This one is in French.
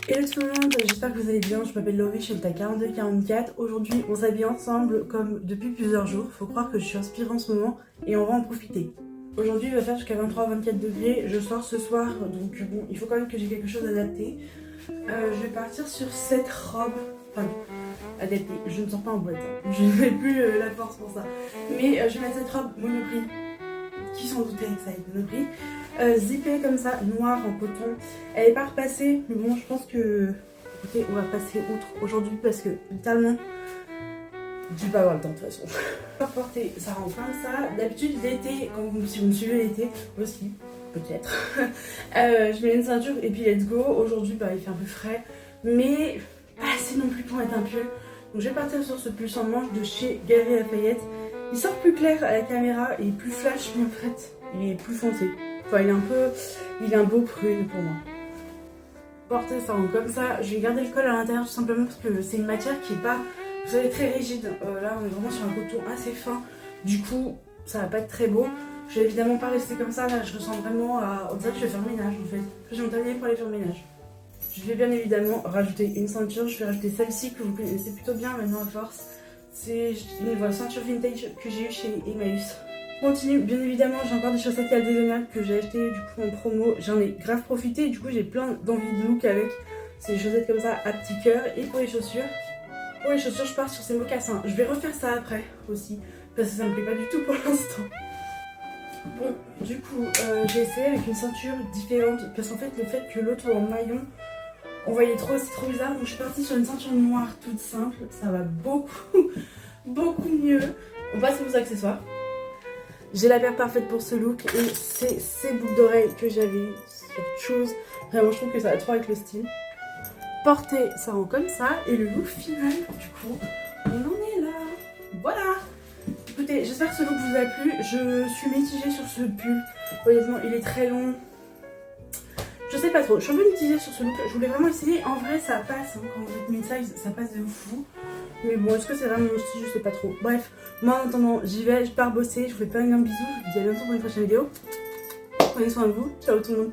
Hello tout le monde, j'espère que vous allez bien, je m'appelle Laurie, je suis à 42-44. Aujourd'hui on s'habille ensemble comme depuis plusieurs jours, faut croire que je suis inspirée en ce moment et on va en profiter. Aujourd'hui il va faire jusqu'à 23-24 degrés, je sors ce soir donc bon il faut quand même que j'ai quelque chose adapté. Je vais partir sur cette robe, enfin adaptée, je ne sors pas en boîte, hein. Je n'ai plus la force pour ça. Mais je vais mettre cette robe Monoprix, qui s'en doutait que ça allait être Monoprix. Zippée comme ça, noire en coton. Elle est pas repassée, mais bon, je pense que. Écoutez, on va passer outre aujourd'hui parce que littéralement, je vais pas avoir le temps de toute façon. Je vais porter ça rend comme ça. D'habitude, l'été, si vous me suivez l'été aussi, peut-être, je mets une ceinture et puis let's go. Aujourd'hui, bah, il fait un peu frais, mais pas assez non plus pour mettre un pull. Donc, je vais partir sur ce pull sans manche de chez Galeries Lafayette. Il sort plus clair à la caméra et plus flash, mais en fait, il est plus foncé. Enfin, il est un beau prune pour moi. Porter ça rend comme ça. Je vais garder le col à l'intérieur tout simplement parce que c'est une matière qui est pas, vous savez, très rigide. Là, on est vraiment sur un coton assez fin. Du coup, ça va pas être très beau. Je vais évidemment pas rester comme ça. Là, je ressens vraiment à. On dirait que je vais faire le ménage en fait. Je vais m'entabler pour aller faire le ménage. Je vais bien évidemment rajouter une ceinture. Je vais rajouter celle-ci que vous connaissez plutôt bien maintenant à force. C'est une ceinture vintage que j'ai eue chez Emmaüs. Continue, bien évidemment, j'ai encore des chaussettes Caldélia que j'ai achetées du coup en promo. J'en ai grave profité et du coup j'ai plein d'envie de look avec ces chaussettes comme ça à petit cœur. Et pour les chaussures, je pars sur ces mocassins. Je vais refaire ça après aussi parce que ça me plaît pas du tout pour l'instant. Bon, du coup, j'ai essayé avec une ceinture différente parce qu'en fait, le fait que l'autre soit en maillon, on voyait trop, c'est trop bizarre. Donc je suis partie sur une ceinture noire toute simple. Ça va beaucoup mieux. On passe aux accessoires. J'ai la paire parfaite pour ce look et c'est ces boucles d'oreilles que j'avais sur Choose. Vraiment, je trouve que ça va trop avec le style. Porter ça rend comme ça et le look final, du coup, on en est là. Voilà. Écoutez, j'espère que ce look vous a plu. Je suis mitigée sur ce pull. Honnêtement, il est très long. Je sais pas trop, je suis un peu mitigée sur ce look. Je voulais vraiment essayer. En vrai, ça passe. Hein. Quand vous êtes mid-size, ça passe de fou. Mais bon, est-ce que c'est vraiment mon style? Je sais pas trop. Bref, moi en attendant, j'y vais, je pars bosser. Je vous fais plein de bisous. Je vous dis à bientôt pour une prochaine vidéo. Prenez soin de vous. Ciao tout le monde.